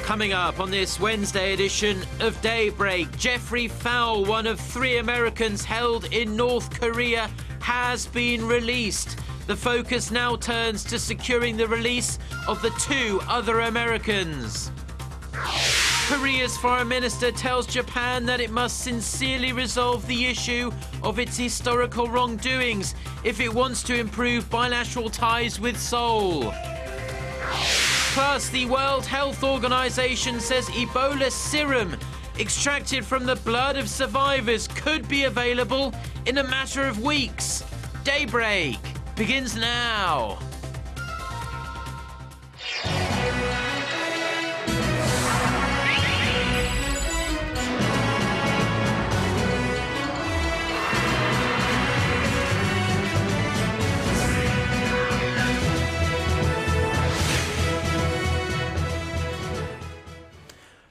Coming up on this Wednesday edition of Daybreak, Jeffrey Fowle, one of 3 Americans held in North Korea, has been released. The focus now turns to securing the release of the 2 other Americans. Korea's foreign minister tells Japan that it must sincerely resolve the issue of its historical wrongdoings if it wants to improve bilateral ties with Seoul. Plus, the World Health Organization says Ebola serum extracted from the blood of survivors could be available in a matter of weeks. Daybreak begins now.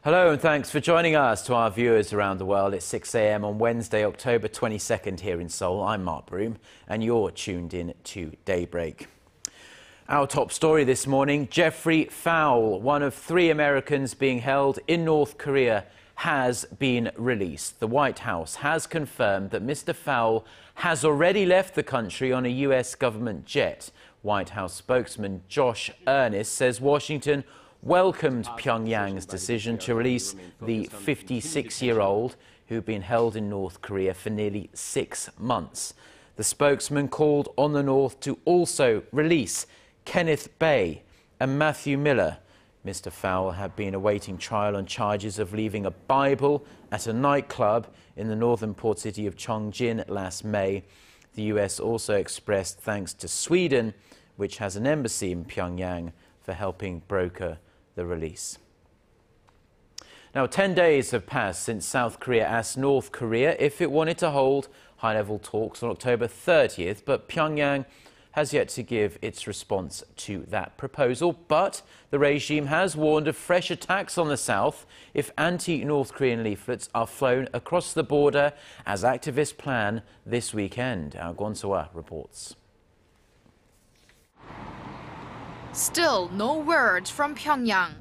Hello and thanks for joining us. To our viewers around the world, it's 6 a.m. on Wednesday, October 22nd here in Seoul. I'm Mark Broome and you're tuned in to Daybreak. Our top story this morning, Jeffrey Fowle, one of 3 Americans being held in North Korea, has been released. The White House has confirmed that Mr. Fowle has already left the country on a U.S. government jet. White House spokesman Josh Earnest says Washington welcomed Pyongyang's decision to release the 56-year-old who'd been held in North Korea for nearly 6 months. The spokesman called on the North to also release Kenneth Bae and Matthew Miller. Mr. Fowle had been awaiting trial on charges of leaving a Bible at a nightclub in the northern port city of Chongjin last May. The US also expressed thanks to Sweden, which has an embassy in Pyongyang, for helping broker the release. Now, 10 days have passed since South Korea asked North Korea if it wanted to hold high-level talks on October 30th, but Pyongyang has yet to give its response to that proposal. But the regime has warned of fresh attacks on the South if anti-North Korean leaflets are flown across the border, as activists plan this weekend. Our Gwon-soa reports. Still no word from Pyongyang.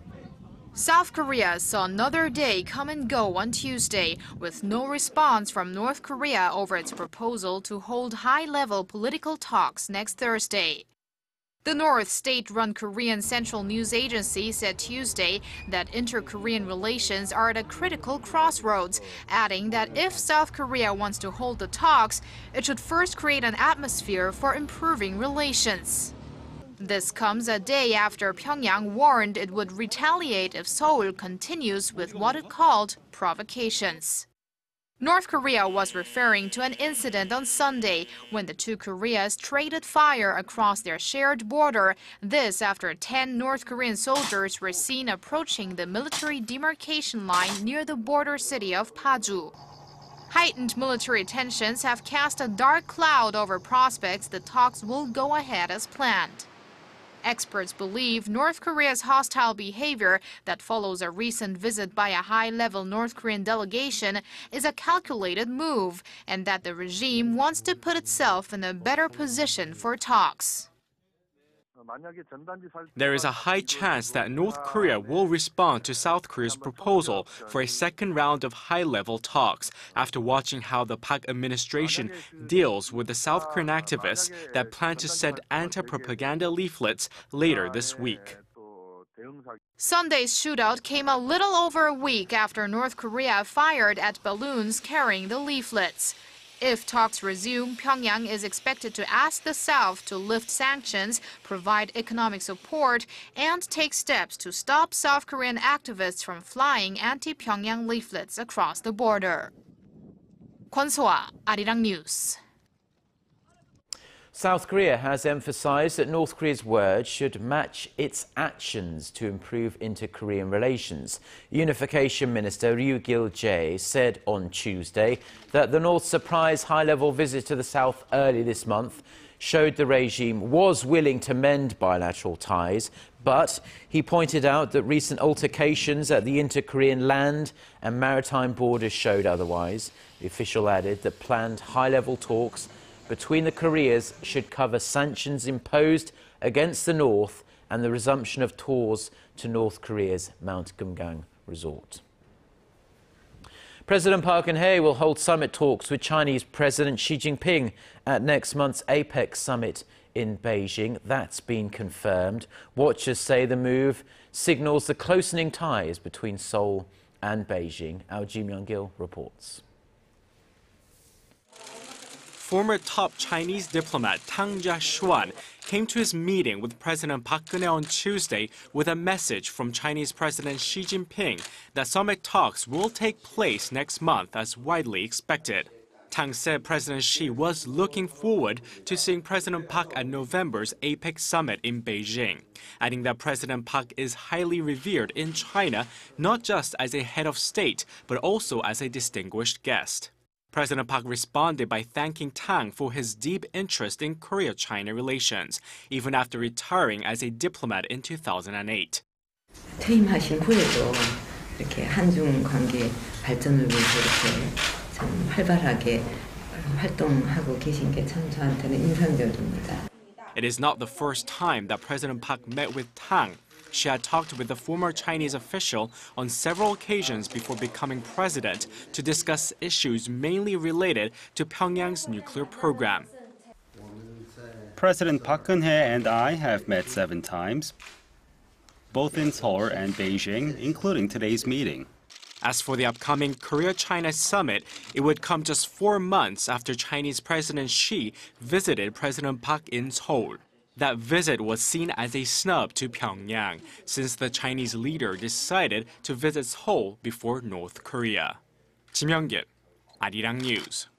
South Korea saw another day come and go on Tuesday, with no response from North Korea over its proposal to hold high-level political talks next Thursday. The North state-run Korean Central News Agency said Tuesday that inter-Korean relations are at a critical crossroads, adding that if South Korea wants to hold the talks, it should first create an atmosphere for improving relations. This comes a day after Pyongyang warned it would retaliate if Seoul continues with what it called provocations. North Korea was referring to an incident on Sunday when the 2 Koreas traded fire across their shared border. This after 10 North Korean soldiers were seen approaching the military demarcation line near the border city of Paju. Heightened military tensions have cast a dark cloud over prospects the talks will go ahead as planned. Experts believe North Korea's hostile behavior that follows a recent visit by a high-level North Korean delegation is a calculated move, and that the regime wants to put itself in a better position for talks. There is a high chance that North Korea will respond to South Korea's proposal for a second round of high-level talks after watching how the Park administration deals with the South Korean activists that plan to send anti-propaganda leaflets later this week. Sunday's shootout came a little over a week after North Korea fired at balloons carrying the leaflets. If talks resume, Pyongyang is expected to ask the South to lift sanctions, provide economic support, and take steps to stop South Korean activists from flying anti-Pyongyang leaflets across the border. Gwon-soa, Arirang News. South Korea has emphasized that North Korea's words should match its actions to improve inter-Korean relations. Unification Minister Ryu Gil-jae said on Tuesday that the North's surprise high-level visit to the South early this month showed the regime was willing to mend bilateral ties, but he pointed out that recent altercations at the inter-Korean land and maritime borders showed otherwise. The official added that planned high-level talks between the Koreas should cover sanctions imposed against the North and the resumption of tours to North Korea's Mount Kumgang resort. President Park Geun-hye will hold summit talks with Chinese President Xi Jinping at next month's APEC summit in Beijing. That's been confirmed. Watchers say the move signals the closening ties between Seoul and Beijing. Our Ji Myung-gil reports. Former top Chinese diplomat Tang Jia-xuan came to his meeting with President Park Geun-hye on Tuesday with a message from Chinese President Xi Jinping that summit talks will take place next month as widely expected. Tang said President Xi was looking forward to seeing President Park at November's APEC summit in Beijing, adding that President Park is highly revered in China, not just as a head of state, but also as a distinguished guest. President Park responded by thanking Tang for his deep interest in Korea-China relations, even after retiring as a diplomat in 2008. 퇴임하신 후에도 이렇게 한중 관계 발전을 위해서 이렇게 참 활발하게 활동하고 계신 게 참 저한테는 인상적입니다. It is not the first time that President Park met with Tang. She had talked with the former Chinese official on several occasions before becoming president to discuss issues mainly related to Pyongyang's nuclear program. President Park Geun-hye and I have met 7 times, both in Seoul and Beijing, including today's meeting. As for the upcoming Korea-China summit, it would come just 4 months after Chinese President Xi visited President Park in Seoul. That visit was seen as a snub to Pyongyang, since the Chinese leader decided to visit Seoul before North Korea. Ji Myung-gil, Arirang News.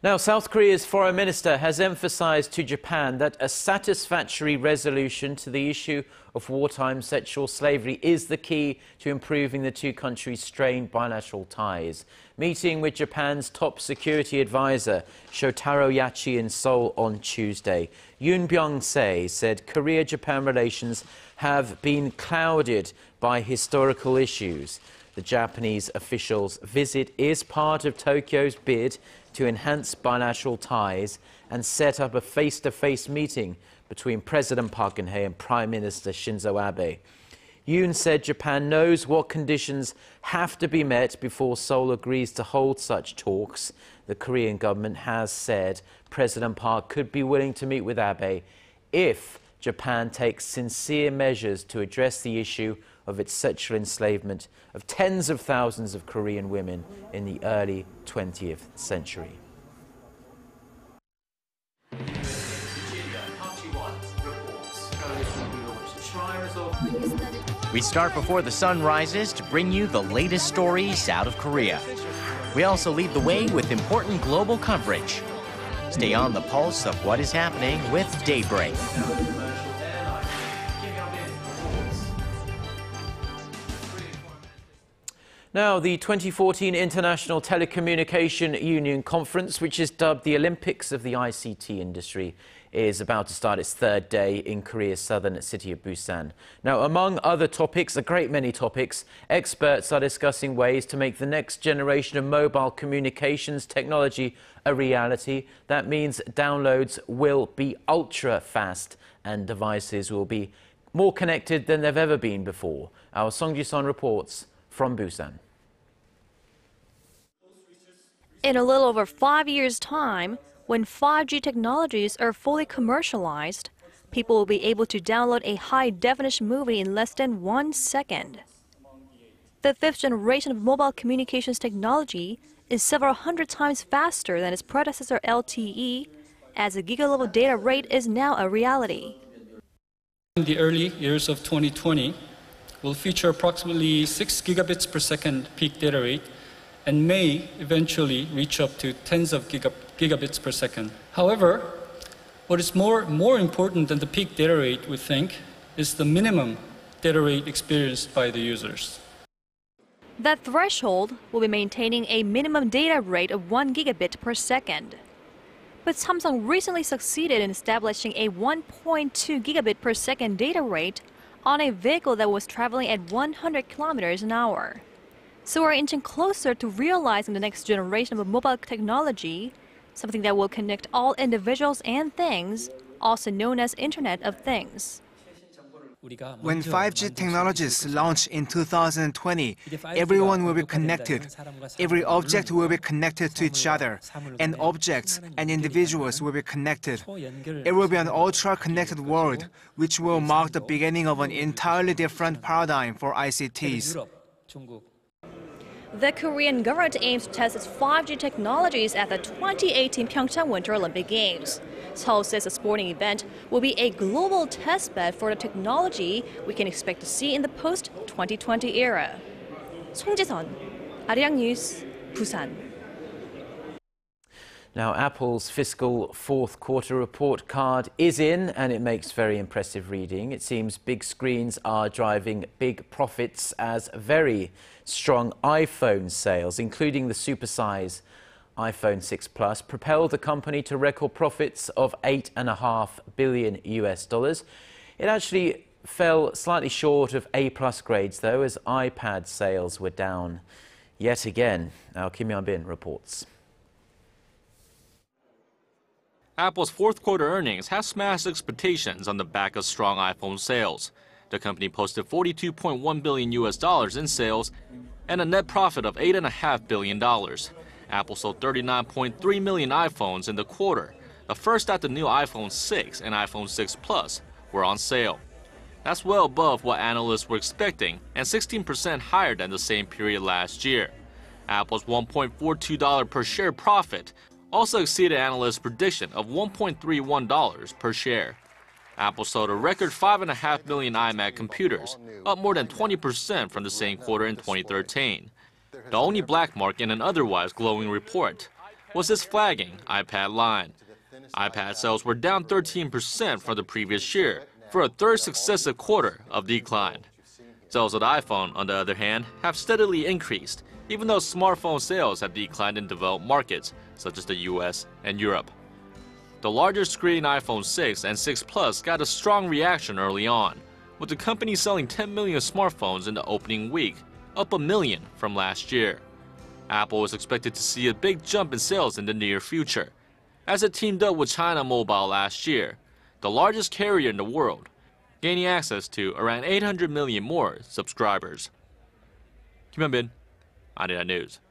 Now, South Korea's foreign minister has emphasized to Japan that a satisfactory resolution to the issue of wartime sexual slavery is the key to improving the two countries' strained bilateral ties. Meeting with Japan's top security advisor, Shotaro Yachi, in Seoul on Tuesday, Yoon Byung-se said Korea-Japan relations have been clouded by historical issues. The Japanese official's visit is part of Tokyo's bid to enhance bilateral ties and set up a face-to-face meeting between President Park Geun-hye and Prime Minister Shinzo Abe. Yoon said Japan knows what conditions have to be met before Seoul agrees to hold such talks. The Korean government has said President Park could be willing to meet with Abe if Japan takes sincere measures to address the issue of its sexual enslavement of tens of thousands of Korean women in the early 20th century. We start before the sun rises to bring you the latest stories out of Korea. We also lead the way with important global coverage. Stay on the pulse of what is happening with Daybreak. Now, the 2014 International Telecommunication Union Conference, which is dubbed the Olympics of the ICT industry, is about to start its 3rd day in Korea's southern city of Busan. Now, among other topics, a great many topics, experts are discussing ways to make the next generation of mobile communications technology a reality. That means downloads will be ultra fast and devices will be more connected than they've ever been before. Our Song Ji-son reports from Busan. In a little over 5 years' time, when 5G technologies are fully commercialized, people will be able to download a high-definition movie in less than 1 second. The 5th generation of mobile communications technology is several hundred times faster than its predecessor LTE, as the giga-level data rate is now a reality. In the early years of 2020, will feature approximately 6 gigabits per second peak data rate and may eventually reach up to tens of gigabits per second. However, what is more important than the peak data rate, we think, is the minimum data rate experienced by the users. That threshold will be maintaining a minimum data rate of 1 gigabit per second. But Samsung recently succeeded in establishing a 1.2 gigabit per second data rate on a vehicle that was traveling at 100 kilometers an hour. So we're inching closer to realizing the next generation of mobile technology, something that will connect all individuals and things also known as Internet of Things. When 5G technologies launch in 2020, everyone will be connected. Every object will be connected to each other, and objects and individuals will be connected. It will be an ultra-connected world, which will mark the beginning of an entirely different paradigm for ICTs. The Korean government aims to test its 5G technologies at the 2018 Pyeongchang Winter Olympic Games. Seoul says the sporting event will be a global testbed for the technology we can expect to see in the post-2020 era. 송재선, Arirang News, Busan. Now, Apple's fiscal fourth quarter report card is in, and it makes very impressive reading. It seems big screens are driving big profits as very strong iPhone sales, including the supersize iPhone 6 Plus, propelled the company to record profits of $8.5 billion. It actually fell slightly short of A+ grades, though, as iPad sales were down yet again. Now, Kim Yeon-bin reports. Apple's fourth quarter earnings have smashed expectations on the back of strong iPhone sales. The company posted $42.1 billion in sales and a net profit of $8.5 billion. Apple sold 39.3 million iPhones in the quarter, the first after the new iPhone 6 and iPhone 6 Plus were on sale. That's well above what analysts were expecting and 16% higher than the same period last year. Apple's $1.42 per share profit also exceeded analysts' prediction of $1.31 per share. Apple sold a record 5.5 million iMac computers, up more than 20% from the same quarter in 2013. The only black mark in an otherwise glowing report was its flagging iPad line. iPad sales were down 13% from the previous year, for a third successive quarter of decline. Sales of the iPhone, on the other hand, have steadily increased, even though smartphone sales have declined in developed markets, such as the US and Europe. The larger screen iPhone 6 and 6 Plus got a strong reaction early on, with the company selling 10 million smartphones in the opening week, up 1 million from last year. Apple is expected to see a big jump in sales in the near future, as it teamed up with China Mobile last year, the largest carrier in the world, gaining access to around 800 million more subscribers. Kim Yeon-bin, Arirang News.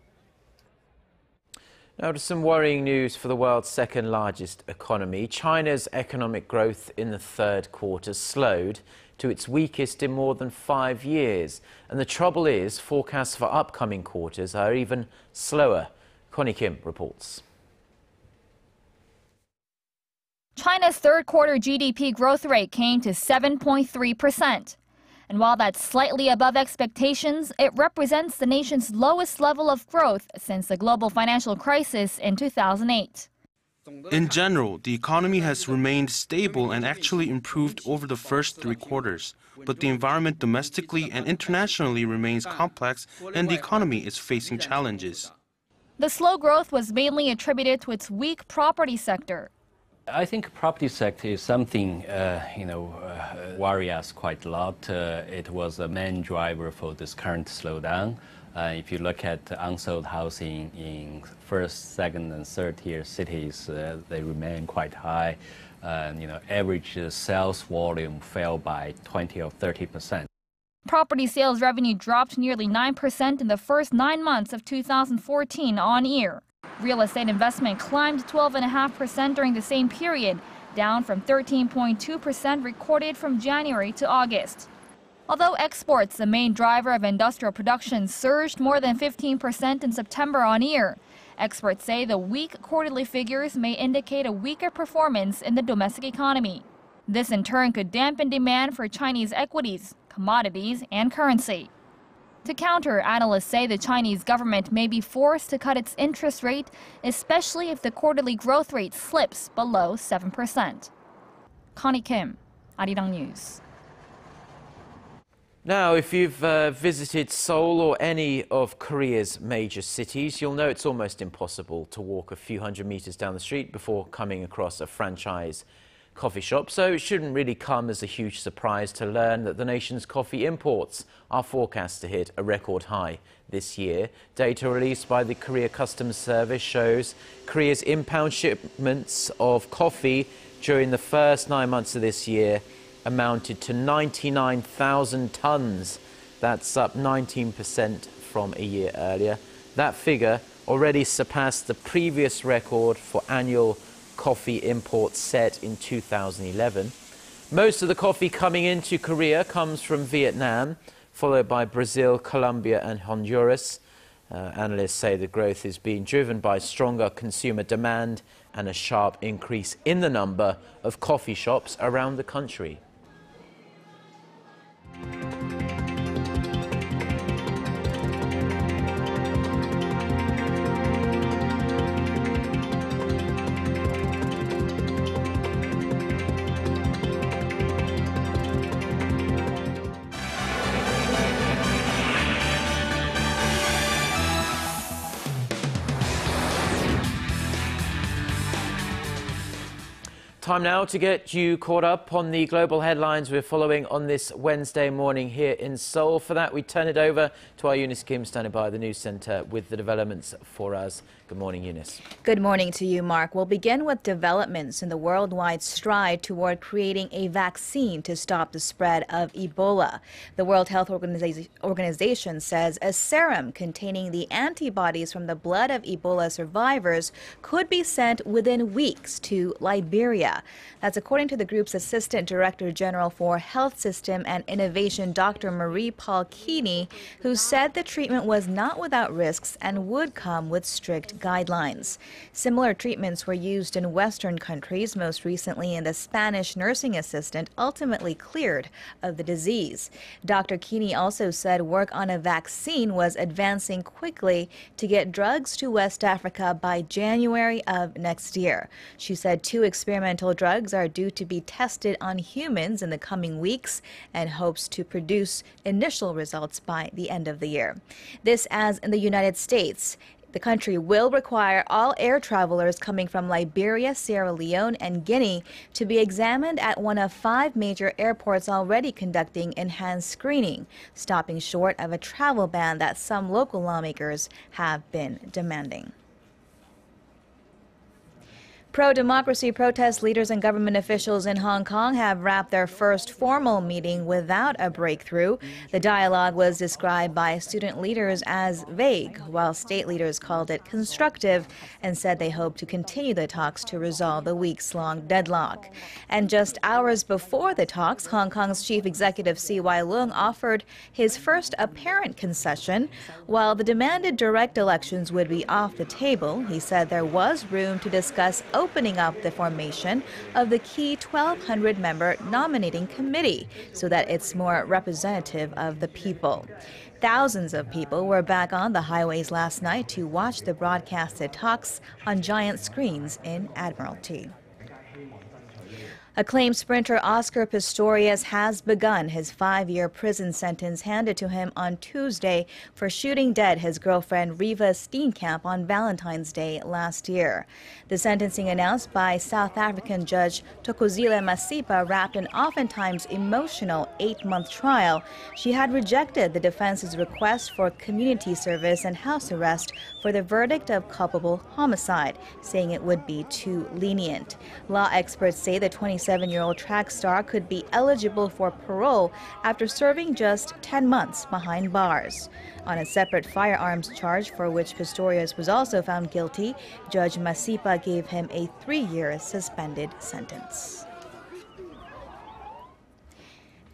Now to some worrying news for the world's second largest economy. China's economic growth in the third quarter slowed to its weakest in more than 5 years. And the trouble is, forecasts for upcoming quarters are even slower. Connie Kim reports. China's third quarter GDP growth rate came to 7.3%. And while that's slightly above expectations, it represents the nation's lowest level of growth since the global financial crisis in 2008. In general, the economy has remained stable and actually improved over the first 3 quarters. But the environment domestically and internationally remains complex, and the economy is facing challenges. The slow growth was mainly attributed to its weak property sector. I think property sector is something, worry us quite a lot. It was a main driver for this current slowdown. If you look at unsold housing in first, second, and third-tier cities, they remain quite high. Average sales volume fell by 20 or 30%. Property sales revenue dropped nearly 9% in the first 9 months of 2014 on year. Real estate investment climbed 12.5% during the same period, down from 13.2% recorded from January to August. Although exports, the main driver of industrial production, surged more than 15% in September on year, experts say the weak quarterly figures may indicate a weaker performance in the domestic economy. This in turn could dampen demand for Chinese equities, commodities, and currency. To counter, analysts say the Chinese government may be forced to cut its interest rate, especially if the quarterly growth rate slips below 7%. Connie Kim, Arirang News. Now, if you've visited Seoul or any of Korea's major cities, you'll know it's almost impossible to walk a few hundred meters down the street before coming across a franchise coffee shop. So it shouldn't really come as a huge surprise to learn that the nation's coffee imports are forecast to hit a record high this year. Data released by the Korea Customs Service shows Korea's impound shipments of coffee during the first 9 months of this year amounted to 99,000 tonnes. That's up 19% from a year earlier. That figure already surpassed the previous record for annual coffee imports set in 2011. Most of the coffee coming into Korea comes from Vietnam, followed by Brazil, Colombia and Honduras. Analysts say the growth is being driven by stronger consumer demand and a sharp increase in the number of coffee shops around the country. Time now to get you caught up on the global headlines we're following on this Wednesday morning here in Seoul. For that, we turn it over to our Eunice Kim standing by the news centre with the developments for us. Good morning, Eunice. Good morning to you, Mark. We'll begin with developments in the worldwide stride toward creating a vaccine to stop the spread of Ebola. The World Health Organization says a serum containing the antibodies from the blood of Ebola survivors could be sent within weeks to Liberia. That's according to the group's Assistant Director General for Health System and Innovation, Dr. Marie-Paul Keeney, who said the treatment was not without risks and would come with strict guidelines. Similar treatments were used in Western countries, most recently in the Spanish nursing assistant ultimately cleared of the disease. Dr. Keeney also said work on a vaccine was advancing quickly to get drugs to West Africa by January of next year. She said 2 experimental drugs are due to be tested on humans in the coming weeks and hopes to produce initial results by the end of the year. This as in the United States. The country will require all air travelers coming from Liberia, Sierra Leone, and Guinea to be examined at one of 5 major airports already conducting enhanced screening, stopping short of a travel ban that some local lawmakers have been demanding. Pro-democracy protest leaders and government officials in Hong Kong have wrapped their first formal meeting without a breakthrough. The dialogue was described by student leaders as vague, while state leaders called it constructive and said they hope to continue the talks to resolve the weeks-long deadlock. And just hours before the talks, Hong Kong's chief executive C.Y. Leung offered his first apparent concession. While the demanded direct elections would be off the table, he said there was room to discuss opening up the formation of the key 1,200-member nominating committee so that it's more representative of the people. Thousands of people were back on the highways last night to watch the broadcasted talks on giant screens in Admiralty. Acclaimed sprinter Oscar Pistorius has begun his 5-year prison sentence handed to him on Tuesday for shooting dead his girlfriend Riva Steenkamp on Valentine's Day last year. The sentencing announced by South African judge Thokozile Masipa wrapped an oftentimes emotional 8-month trial. She had rejected the defense's request for community service and house arrest for the verdict of culpable homicide, saying it would be too lenient. Law experts say the 27-year-old track star could be eligible for parole after serving just 10 months behind bars. On a separate firearms charge for which Pistorius was also found guilty, Judge Masipa gave him a 3-year suspended sentence.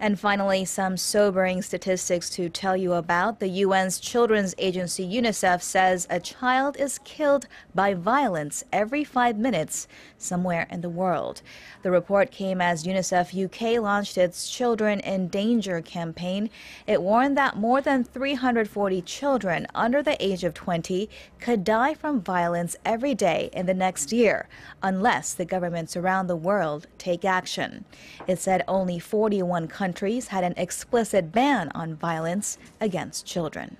And finally, some sobering statistics to tell you about. The UN's children's agency UNICEF says a child is killed by violence every 5 minutes somewhere in the world. The report came as UNICEF UK launched its Children in Danger campaign. It warned that more than 340 children under the age of 20 could die from violence every day in the next year, unless the governments around the world take action. It said only 41 countries had an explicit ban on violence against children.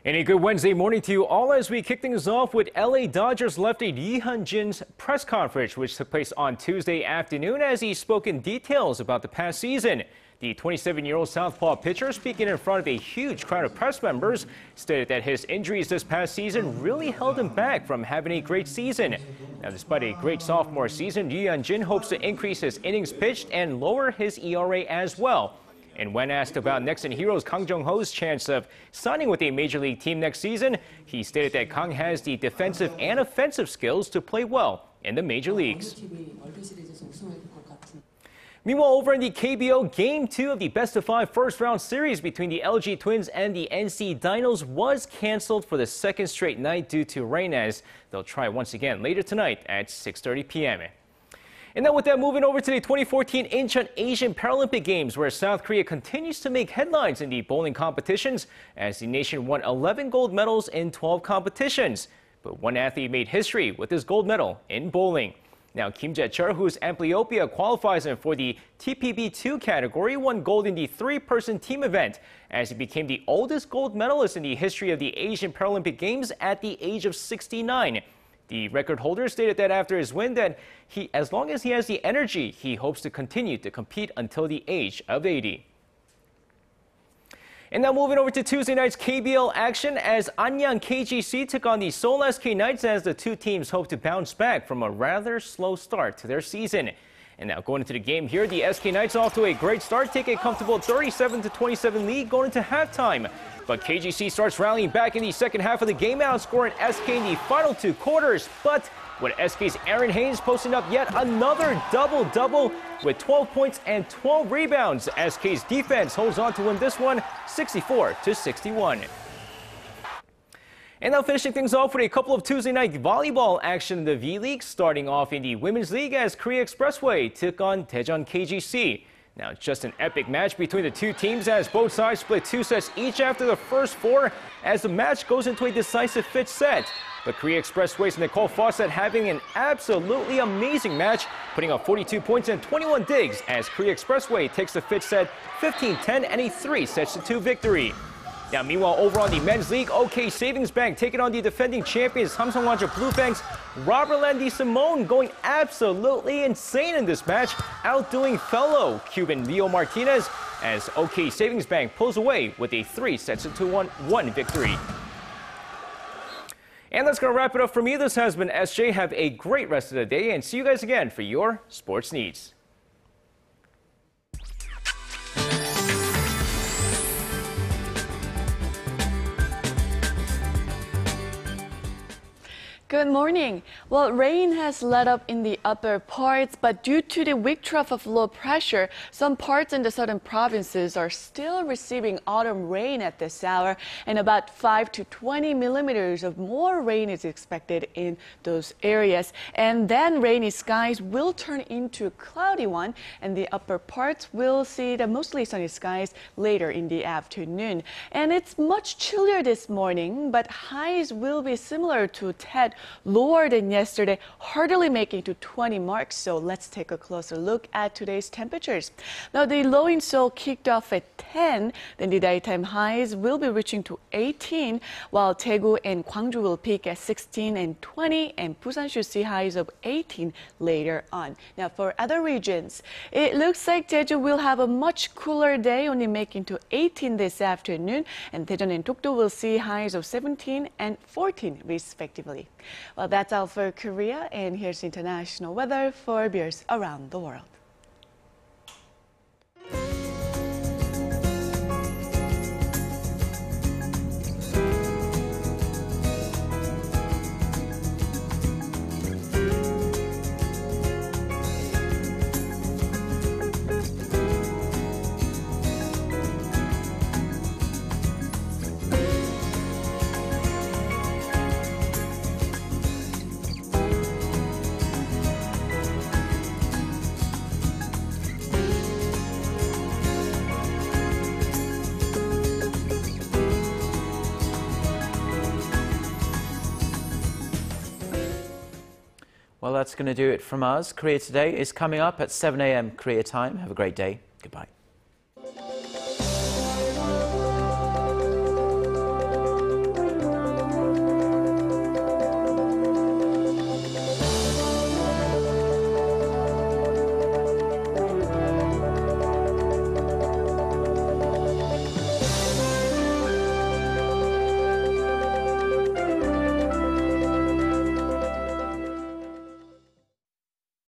And a good Wednesday morning to you all as we kick things off with LA Dodgers lefty Lee Hyun-jin's press conference, which took place on Tuesday afternoon as he spoke in details about the past season. The 27-year-old southpaw pitcher, speaking in front of a huge crowd of press members, stated that his injuries this past season really held him back from having a great season. Now, despite a great sophomore season, Lee Hyun-jin hopes to increase his innings pitched and lower his ERA as well. And when asked about Nexen Heroes Kang Jung-ho's chance of signing with a major league team next season, he stated that Kang has the defensive and offensive skills to play well in the major leagues. Meanwhile, over in the KBO, Game 2 of the best-of-5 first-round series between the LG Twins and the NC Dinos was canceled for the second straight night due to rain, as they'll try once again later tonight at 6:30 p.m. And now with that, moving over to the 2014 Incheon Asian Paralympic Games, where South Korea continues to make headlines in the bowling competitions as the nation won 11 gold medals in 12 competitions. But one athlete made history with his gold medal in bowling. Now, Kim Jae-chul, whose amblyopia qualifies him for the TPB2 category, won gold in the three-person team event as he became the oldest gold medalist in the history of the Asian Paralympic Games at the age of 69. The record holder stated that after his win that as long as he has the energy, he hopes to continue to compete until the age of 80. And now moving over to Tuesday night's KBL action as Anyang KGC took on the Seoul SK Knights as the two teams hope to bounce back from a rather slow start to their season. And now going into the game here, the SK Knights off to a great start, take a comfortable 37-27 lead going into halftime. But KGC starts rallying back in the second half of the game, outscoring SK in the final two quarters. But with SK's Aaron Haynes posting up yet another double-double with 12 points and 12 rebounds, SK's defense holds on to win this one 64-61. And now finishing things off with a couple of Tuesday night volleyball action in the V-League, starting off in the Women's League as Korea Expressway took on Daejeon KGC. Now, just an epic match between the two teams as both sides split 2 sets each after the first 4 as the match goes into a decisive 5th set. But Korea Expressway's Nicole Fawcett having an absolutely amazing match, putting up 42 points and 21 digs as Korea Expressway takes the 5th set 15-10 and a 3-2 victory. Now, meanwhile, over on the men's league, OK Savings Bank taking on the defending champions Samsung Blue Fangs. Robert Landy Simone going absolutely insane in this match, outdoing fellow Cuban Leo Martinez as OK Savings Bank pulls away with a 3-1 victory. And that's going to wrap it up for me. This has been SJ. Have a great rest of the day and see you guys again for your sports needs. Good morning. Well, rain has let up in the upper parts, but due to the weak trough of low pressure, some parts in the southern provinces are still receiving autumn rain at this hour, and about 5 to 20 millimeters of more rain is expected in those areas. And then rainy skies will turn into a cloudy one, and the upper parts will see the mostly sunny skies later in the afternoon. And it's much chillier this morning, but highs will be similar to Tet, lower than yesterday, hardly making to 20 marks. So let's take a closer look at today's temperatures. Now, the low in Seoul kicked off at 10, then the daytime highs will be reaching to 18, while Daegu and Gwangju will peak at 16 and 20, and Busan should see highs of 18 later on. Now, for other regions, it looks like Jeju will have a much cooler day, only making to 18 this afternoon, and Daejeon and Dokdo will see highs of 17 and 14 respectively. Well, that's all for Korea, and here's international weather for viewers around the world. Well, that's going to do it from us. Korea Today is coming up at 7 a.m. Korea time. Have a great day. Goodbye.